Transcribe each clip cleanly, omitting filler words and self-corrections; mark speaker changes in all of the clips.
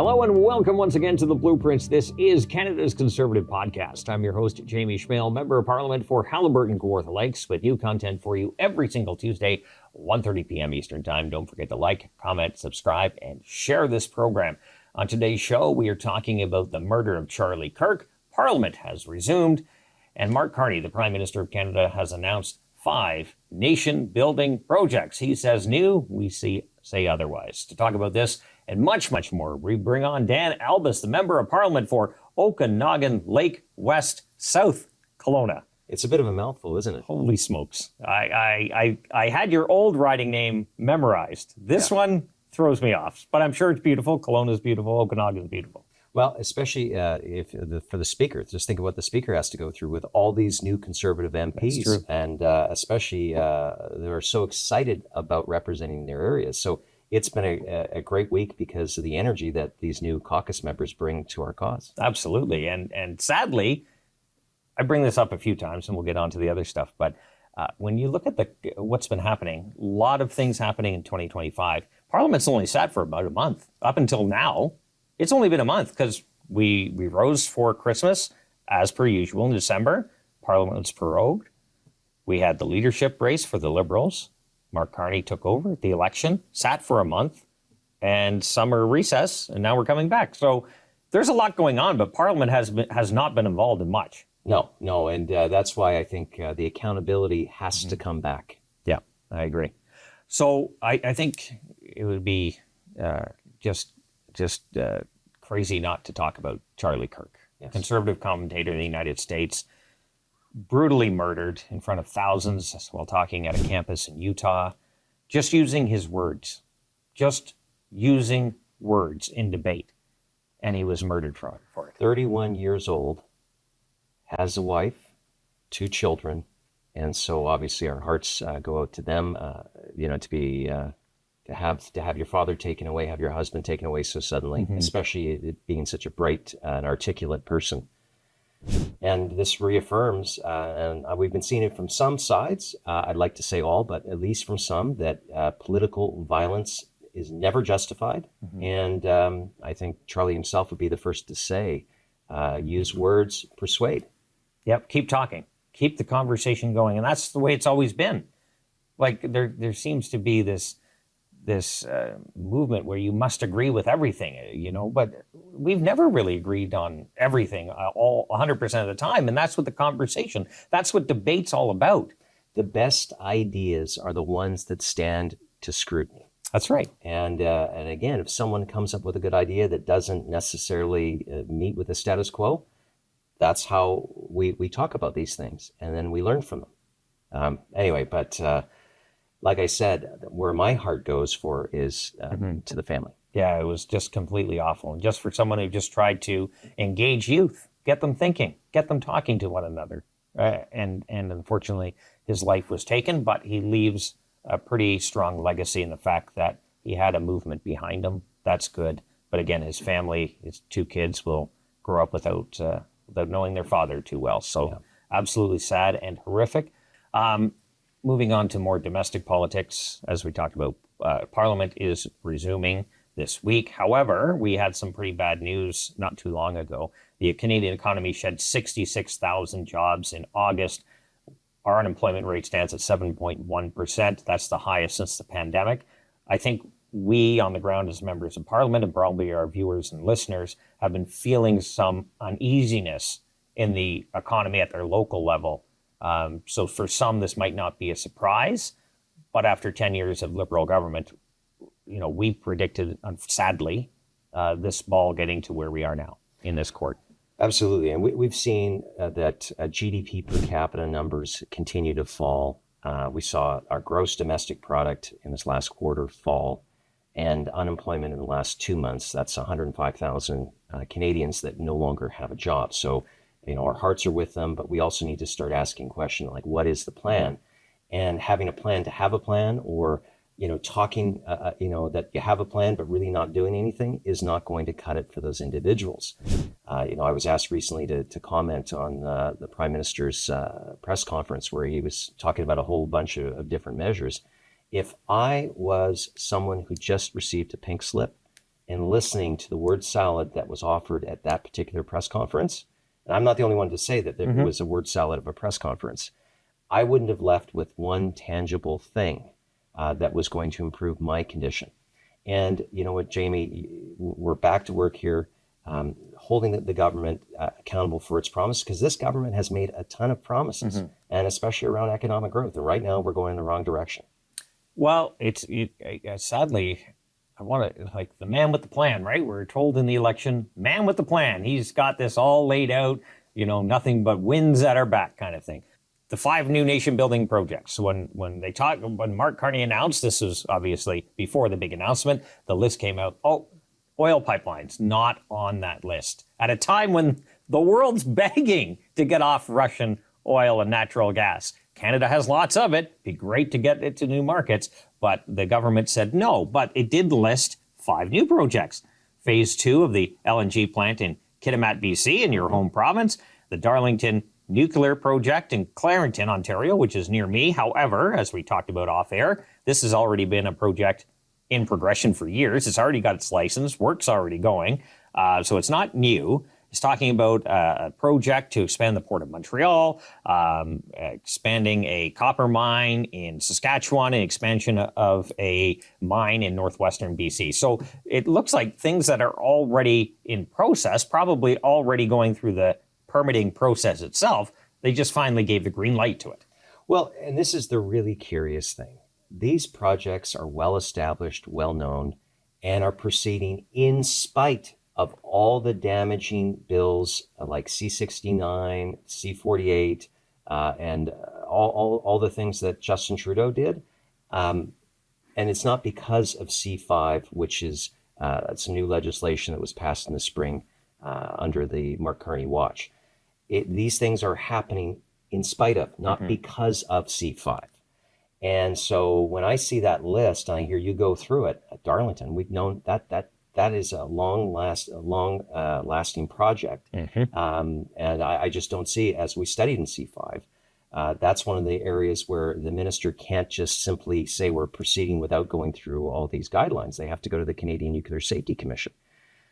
Speaker 1: Hello and welcome once again to The Blueprints. This is Canada's Conservative Podcast. I'm your host, Jamie Schmale, Member of Parliament for Haliburton-Kawartha Lakes, with new content for you every single Tuesday, 1:30 p.m. Eastern Time. Don't forget to like, comment, subscribe, and share this program. On today's show, we are talking about the murder of Charlie Kirk. Parliament has resumed, and Mark Carney, the Prime Minister of Canada, has announced 5 nation-building projects. He says new, we say otherwise. To talk about this and much, much more, we bring on Dan Albas, the Member of Parliament for Okanagan Lake West South Kelowna.
Speaker 2: It's a bit of a mouthful, isn't it?
Speaker 1: Holy smokes. I had your old riding name memorized. This one throws me off, but I'm sure it's beautiful. Kelowna's beautiful. Okanagan's beautiful.
Speaker 2: Well, especially for the speaker. Just think of what the speaker has to go through with all these new Conservative MPs.
Speaker 1: That's true.
Speaker 2: And especially they're so excited about representing their areas. So it's been a great week because of the energy that these new caucus members bring to our cause.
Speaker 1: Absolutely. And sadly, I bring this up a few times and we'll get on to the other stuff. But when you look at what's been happening, a lot of things happening in 2025. Parliament's only sat for about a month. Up until now, it's only been a month because we rose for Christmas as per usual in December. Parliament was prorogued. We had the leadership race for the Liberals. Mark Carney took over at the election, sat for a month, and summer recess, and now we're coming back. So there's a lot going on, but Parliament has not been involved in much.
Speaker 2: No, and that's why I think the accountability has to come back.
Speaker 1: Yeah, I agree. So I think it would be just crazy not to talk about Charlie Kirk,
Speaker 2: yes.
Speaker 1: Conservative commentator in the United States, brutally murdered in front of thousands while talking at a campus in Utah, just using his words, just using words in debate. And he was murdered for it.
Speaker 2: 31 years old, has a wife, 2 children. And so obviously our hearts go out to them, to have your father taken away, have your husband taken away so suddenly, especially it being such a bright and articulate person. And this reaffirms, and we've been seeing it from some sides, I'd like to say all, but at least from some, that political violence is never justified. And I think Charlie himself would be the first to say, use words, persuade.
Speaker 1: Yep, keep talking. Keep the conversation going. And that's the way it's always been. Like there seems to be this movement where you must agree with everything, but we've never really agreed on everything all 100% of the time. And that's what the conversation, that's what debate's all about.
Speaker 2: The best ideas are the ones that stand to scrutiny.
Speaker 1: That's right.
Speaker 2: And again, if someone comes up with a good idea that doesn't necessarily meet with the status quo, that's how we talk about these things. And then we learn from them. Like I said, where my heart goes for is to the family.
Speaker 1: Yeah, it was just completely awful. And just for someone who just tried to engage youth, get them thinking, get them talking to one another. And unfortunately, his life was taken, but he leaves a pretty strong legacy in the fact that he had a movement behind him. That's good. But again, his family, his 2 kids will grow up without knowing their father too well. So absolutely sad and horrific. Moving on to more domestic politics, as we talked about, Parliament is resuming this week. However, we had some pretty bad news not too long ago. The Canadian economy shed 66,000 jobs in August. Our unemployment rate stands at 7.1%. That's the highest since the pandemic. I think we on the ground as members of Parliament, and probably our viewers and listeners, have been feeling some uneasiness in the economy at their local level. So for some, this might not be a surprise, but after 10 years of Liberal government, we predicted, sadly, this ball getting to where we are now in this court.
Speaker 2: Absolutely. And we've seen that GDP per capita numbers continue to fall. We saw our gross domestic product in this last quarter fall, and unemployment in the last 2 months. That's 105,000 Canadians that no longer have a job. So our hearts are with them, but we also need to start asking questions like, what is the plan? And having a plan to have a plan, or, talking, that you have a plan, but really not doing anything is not going to cut it for those individuals. I was asked recently to comment on the Prime Minister's press conference where he was talking about a whole bunch of different measures. If I was someone who just received a pink slip and listening to the word salad that was offered at that particular press conference, and I'm not the only one to say that there was a word salad of a press conference, I wouldn't have left with one tangible thing that was going to improve my condition. And you know what, Jamie, we're back to work here, holding the government accountable for its promise, because this government has made a ton of promises, and especially around economic growth. And right now we're going in the wrong direction.
Speaker 1: Well, sadly, I want to, like the man with the plan, right? We're told in the election, man with the plan. He's got this all laid out, nothing but winds at our back kind of thing. The 5 new nation building projects. When Mark Carney announced, this was obviously before the big announcement, the list came out. Oh, oil pipelines not on that list at a time when the world's begging to get off Russian oil and natural gas. Canada has lots of it. Be great to get it to new markets, but the government said no. But it did list 5 new projects. Phase 2 of the LNG plant in Kitimat, BC, in your home province, the Darlington nuclear project in Clarington, Ontario, which is near me. However, as we talked about off air, this has already been a project in progression for years. It's already got its license, work's already going. So it's not new. It's talking about a project to expand the Port of Montreal, expanding a copper mine in Saskatchewan, and expansion of a mine in northwestern BC. So it looks like things that are already in process, probably already going through the permitting process itself. They just finally gave the green light to it.
Speaker 2: Well, and this is the really curious thing. These projects are well established, well known, and are proceeding in spite of all the damaging bills like C-69, C-48, and all the things that Justin Trudeau did. And it's not because of C-5, which is it's new legislation that was passed in the spring under the Mark Carney watch. These things are happening in spite of, not because of C-5. And so when I see that list, and I hear you go through it at Darlington, we've known that is a long-lasting project. And I just don't see, as we studied in C5, that's one of the areas where the minister can't just simply say we're proceeding without going through all these guidelines. They have to go to the Canadian Nuclear Safety Commission.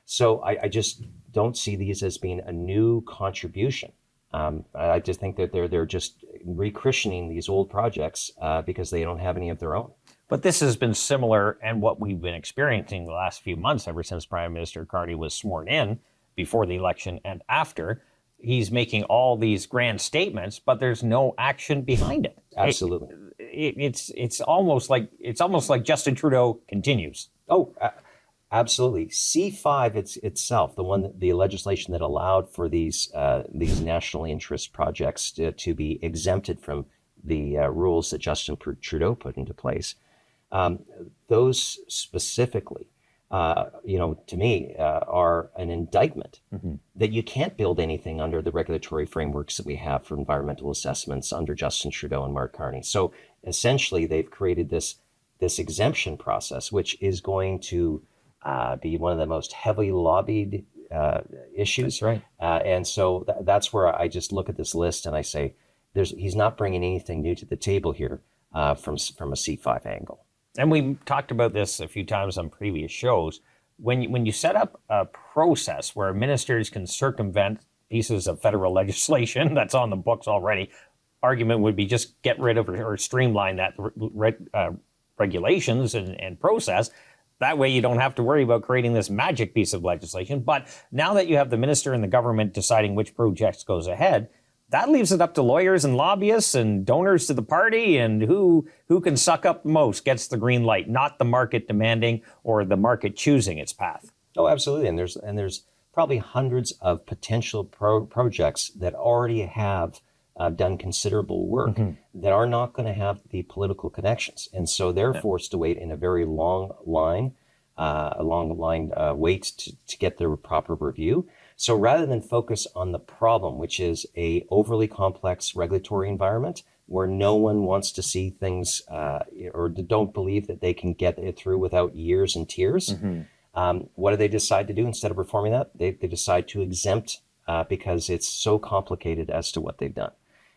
Speaker 2: So I just don't see these as being a new contribution. I just think that they're just rechristening these old projects because they don't have any of their own.
Speaker 1: But this has been similar, and what we've been experiencing the last few months, ever since Prime Minister Carney was sworn in, before the election and after. He's making all these grand statements, but there's no action behind it.
Speaker 2: Absolutely,
Speaker 1: it's almost like Justin Trudeau continues.
Speaker 2: Oh, absolutely. C5 itself, the legislation that allowed for these national interest projects to be exempted from the rules that Justin Trudeau put into place. Those specifically, to me, are an indictment that you can't build anything under the regulatory frameworks that we have for environmental assessments under Justin Trudeau and Mark Carney. So essentially, they've created this exemption process, which is going to be one of the most heavily lobbied issues.
Speaker 1: That's right.
Speaker 2: And so that's where I just look at this list and I say, he's not bringing anything new to the table here from a C5 angle.
Speaker 1: And we talked about this a few times on previous shows. When you set up a process where ministers can circumvent pieces of federal legislation that's on the books already, argument would be just get rid of or streamline that regulations and process. That way you don't have to worry about creating this magic piece of legislation. But now that you have the minister and the government deciding which projects goes ahead, that leaves it up to lawyers and lobbyists and donors to the party, and who can suck up the most gets the green light, not the market demanding or the market choosing its path.
Speaker 2: Oh, absolutely. And there's probably hundreds of potential projects that already have done considerable work that are not going to have the political connections. And so they're forced to wait in a very long line, wait to get their proper review. So rather than focus on the problem, which is a overly complex regulatory environment where no one wants to see things or don't believe that they can get it through without years and tears, what do they decide to do instead of reforming that? They decide to exempt because it's so complicated as to what they've done.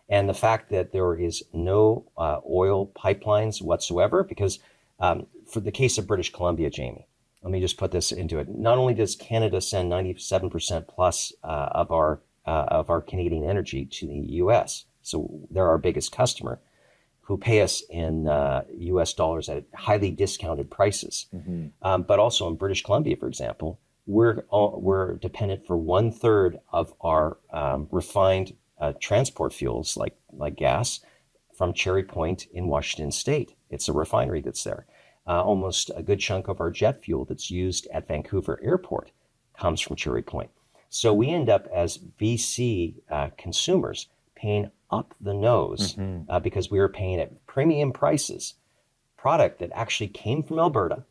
Speaker 2: And the fact that there is no oil pipelines whatsoever, because for the case of British Columbia, Jamie, let me just put this into it. Not only does Canada send 97% plus of our Canadian energy to the U.S., so they're our biggest customer, who pay us in U.S. dollars at highly discounted prices. But also in British Columbia, for example, we're dependent for 1/3 of our refined transport fuels like gas from Cherry Point in Washington State. It's a refinery that's there. Almost a good chunk of our jet fuel that's used at Vancouver Airport comes from Cherry Point. So we end up as BC consumers paying up the nose because we were paying at premium prices product that actually came from Alberta,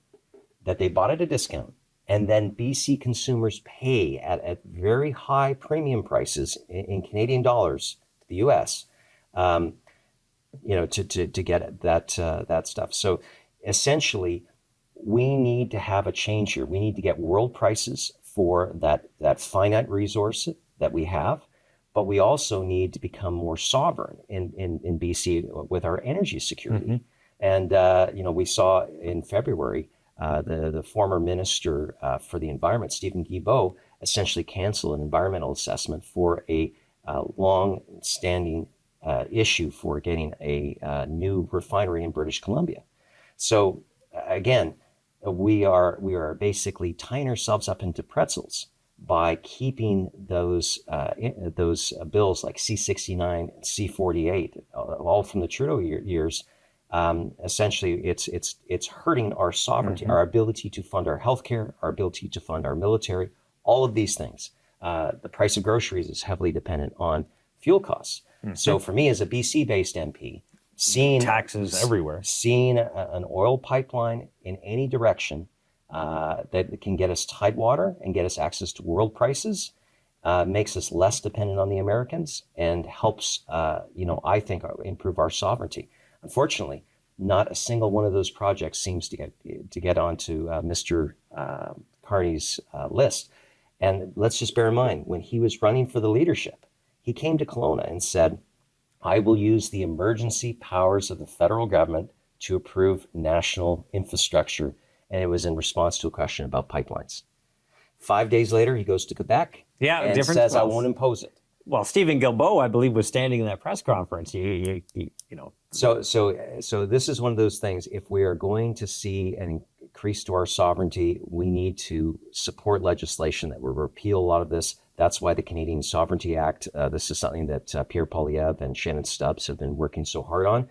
Speaker 2: that they bought at a discount, and then BC consumers pay at very high premium prices in Canadian dollars to the U.S. To get that stuff. So essentially, we need to have a change here. We need to get world prices for that finite resource that we have, but we also need to become more sovereign in BC with our energy security. And we saw in February the former minister for the environment, Stephen Guilbeault, essentially cancel an environmental assessment for a long-standing issue for getting a new refinery in British Columbia. So again, we are basically tying ourselves up into pretzels by keeping those bills like C-69 and C-48, all from the Trudeau years. Essentially, it's hurting our sovereignty, our ability to fund our healthcare, our ability to fund our military, all of these things. The price of groceries is heavily dependent on fuel costs. So for me as a BC-based MP, seeing
Speaker 1: taxes everywhere,
Speaker 2: seeing an oil pipeline in any direction that can get us tidewater and get us access to world prices makes us less dependent on the Americans and helps, I think, improve our sovereignty. Unfortunately, not a single one of those projects seems to get onto Mr. Carney's list. And let's just bear in mind, when he was running for the leadership, he came to Kelowna and said, I will use the emergency powers of the federal government to approve national infrastructure. And it was in response to a question about pipelines. 5 days later, he goes to Quebec and says, I won't impose it.
Speaker 1: Well, Stephen Guilbeault, I believe, was standing in that press conference.
Speaker 2: So this is one of those things. If we are going to see an increase to our sovereignty, we need to support legislation that will repeal a lot of this. That's why the Canadian Sovereignty Act, this is something that Pierre Poilievre and Shannon Stubbs have been working so hard on,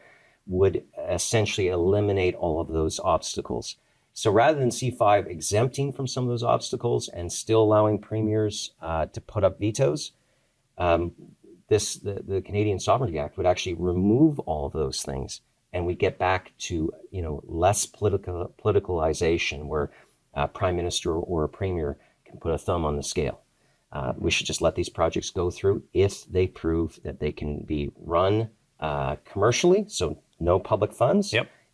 Speaker 2: would essentially eliminate all of those obstacles. So rather than C5 exempting from some of those obstacles and still allowing premiers to put up vetoes, the Canadian Sovereignty Act would actually remove all of those things, and we get back to less politicalization, where a prime minister or a premier can put a thumb on the scale. We should just let these projects go through if they prove that they can be run commercially, so no public funds,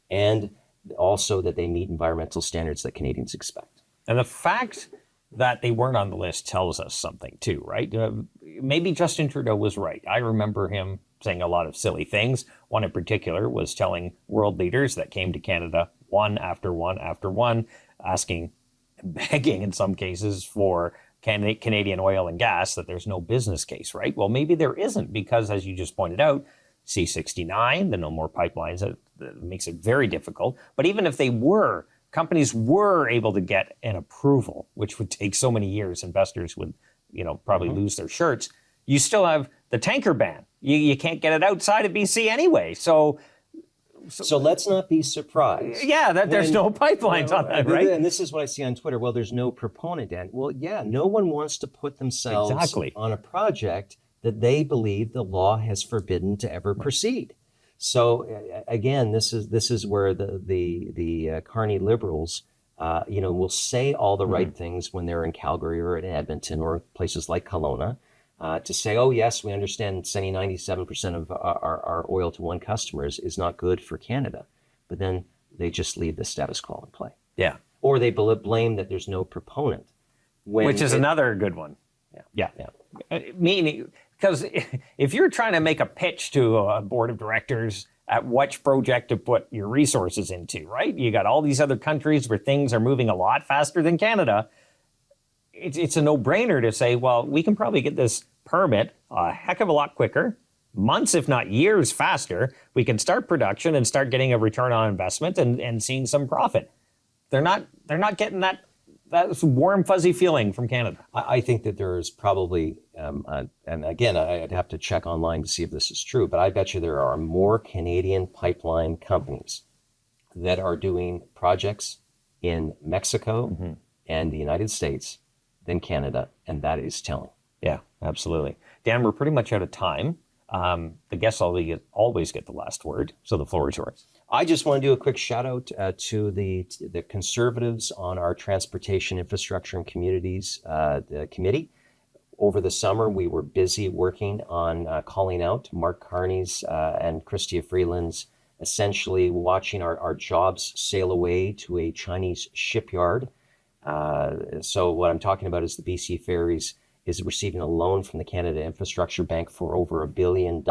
Speaker 2: and also that they meet environmental standards that Canadians expect.
Speaker 1: And the fact that they weren't on the list tells us something too, right? Maybe Justin Trudeau was right. I remember him saying a lot of silly things. One in particular was telling world leaders that came to Canada one after one after one, asking, begging in some cases for Canadian oil and gas, that there's no business case, right? Well, maybe there isn't, because as you just pointed out, C-69, the no more pipelines, that makes it very difficult. But even if they were, companies were able to get an approval, which would take so many years, investors would, probably lose their shirts. You still have the tanker ban. You can't get it outside of BC anyway. So
Speaker 2: let's not be surprised.
Speaker 1: Yeah, that there's no pipelines on that, right?
Speaker 2: And this is what I see on Twitter. Well, there's no proponent, Dan. Well, yeah, no one wants to put themselves on a project that they believe the law has forbidden to ever proceed. So again, this is where the Carney Liberals, will say all the right things when they're in Calgary or in Edmonton or places like Kelowna, to say, oh yes, we understand sending 97% of our oil to one customer is not good for Canada, but then they just leave the status quo in play.
Speaker 1: Yeah.
Speaker 2: Or they blame that there's no proponent,
Speaker 1: which is another good one. Yeah. Meaning, because if you're trying to make a pitch to a board of directors at which project to put your resources into, right? You got all these other countries where things are moving a lot faster than Canada. It's a no-brainer to say, well, we can probably get this permit a heck of a lot quicker, months, if not years faster. We can start production and start getting a return on investment and seeing some profit. They're not getting that warm, fuzzy feeling from Canada.
Speaker 2: I think that there is probably, and again, I'd have to check online to see if this is true, but I bet you there are more Canadian pipeline companies that are doing projects in Mexico and the United States than Canada, and that is telling.
Speaker 1: Yeah, absolutely. Dan, we're pretty much out of time. The guests always get the last word, so the floor is yours.
Speaker 2: I just want to do a quick shout out to the Conservatives on our Transportation Infrastructure and Communities the committee. Over the summer, we were busy working on calling out Mark Carney's and Chrystia Freeland's, essentially watching our jobs sail away to a Chinese shipyard. So what I'm talking about is the BC Ferries is receiving a loan from the Canada Infrastructure Bank for over $1 billion.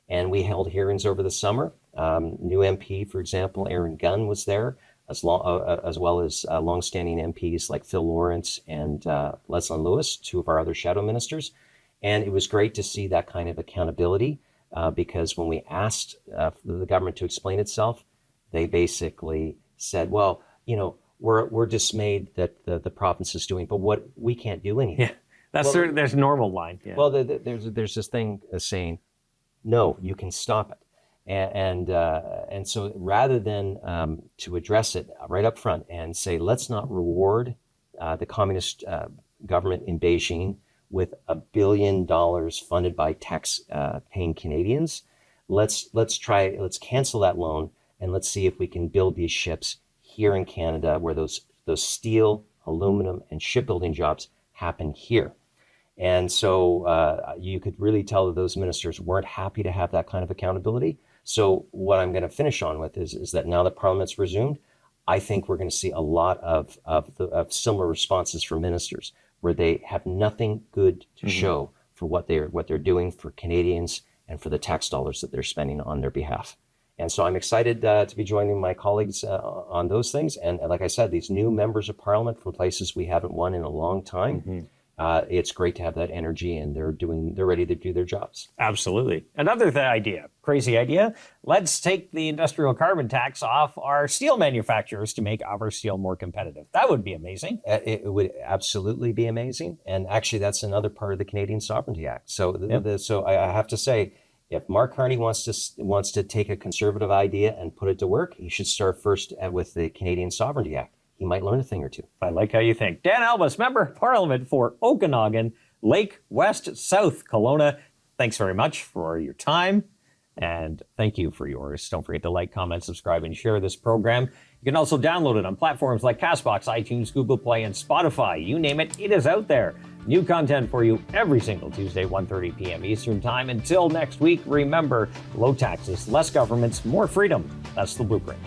Speaker 2: And we held hearings over the summer. New MP, for example, Aaron Gunn was there, as well as longstanding MPs like Phil Lawrence and Leslyn Lewis, two of our other shadow ministers. And it was great to see that kind of accountability because when we asked the government to explain itself, they basically said, well, we're dismayed that the province is doing, but what we can't do anything.
Speaker 1: Yeah, that's there's a normal line. Yeah.
Speaker 2: Well, there's this thing saying, no, you can stop it. And so rather than to address it right up front and say, let's not reward the communist government in Beijing with $1 billion funded by tax-paying Canadians, let's cancel that loan and let's see if we can build these ships here in Canada, where those steel, aluminum, and shipbuilding jobs happen here. And so you could really tell that those ministers weren't happy to have that kind of accountability. So what I'm going to finish on with is that now that Parliament's resumed, I think we're going to see a lot of similar responses from ministers where they have nothing good to show for what they're doing for Canadians and for the tax dollars that they're spending on their behalf. And so I'm excited to be joining my colleagues on those things. And like I said, these new members of Parliament from places we haven't won in a long time. It's great to have that energy, and they're ready to do their jobs.
Speaker 1: Absolutely. Another crazy idea. Let's take the industrial carbon tax off our steel manufacturers to make our steel more competitive. That would be amazing.
Speaker 2: It would absolutely be amazing. And actually, that's another part of the Canadian Sovereignty Act. So, so I have to say, if Mark Carney wants to take a conservative idea and put it to work, he should start first with the Canadian Sovereignty Act. He might learn a thing or two.
Speaker 1: I like how you think. Dan Albas, Member of Parliament for Okanagan, Lake, West, South, Kelowna. Thanks very much for your time, and thank you for yours. Don't forget to like, comment, subscribe, and share this program. You can also download it on platforms like CastBox, iTunes, Google Play, and Spotify. You name it, it is out there. New content for you every single Tuesday, 1:30 p.m. Eastern Time. Until next week, remember, low taxes, less governments, more freedom. That's the blueprint.